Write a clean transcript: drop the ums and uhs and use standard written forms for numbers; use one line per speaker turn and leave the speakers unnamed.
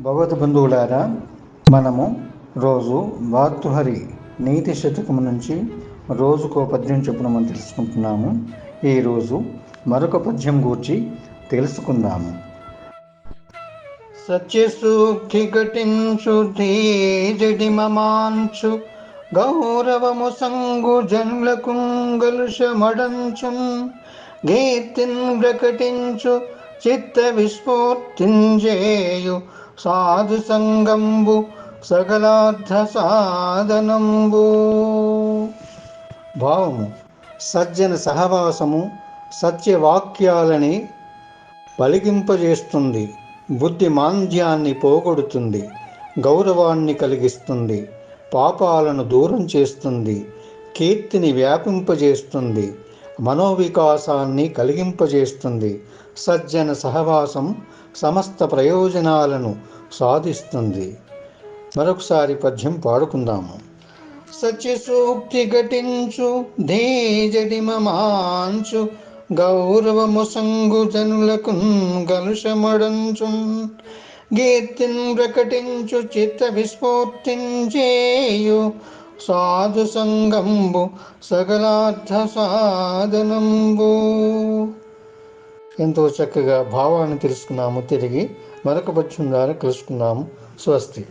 భగవత్ బంధువులారా, మనము రోజు భార్తృహరి నీతి శతకము నుంచి రోజుకో పద్యం చొప్పున మనం తెలుసుకుంటున్నాము. ఈరోజు మరొక పద్యం గూర్చి తెలుసుకుందాము. సత్యసూక్తి ఘటించు ధీజడి మమాంచు గౌరవము సంగు జనులకు గలుషమడంచు గీర్తిన్ ప్రకటించు చిత్త విస్ఫూర్తింజేయు సాధు సంగంబు సకలార్థ సాధనంబు. భావము: సజ్జన సహవాసము సత్యవాక్యాలని పలికింపజేస్తుంది, బుద్ధి మాంద్యాన్ని పోగొడుతుంది, గౌరవాన్ని కలిగిస్తుంది, పాపాలను దూరం చేస్తుంది, కీర్తిని వ్యాపింపజేస్తుంది, మనోవికాసాన్ని కలిగింపజేస్తుంది. సజ్జన సహవాసం సమస్త ప్రయోజనాలను సాధిస్తుంది. మరొకసారి పద్యం పాడుకుందాము. సత్యసూక్తి ఘటించు ధీజడి మమాంచు గౌరవము సంగు జనులకు గలుషమడంచు కీర్తిన్ ప్రకటించు చిత్త విస్ఫూర్తించేయు సాధు సంగంబు సకలార్థ సాధనంబు. ఎంతో చక్కగా భావాన్ని తెలుసుకున్నాము. తిరిగి మరొక పద్యం ద్వారా కలుసుకున్నాము. స్వస్తి.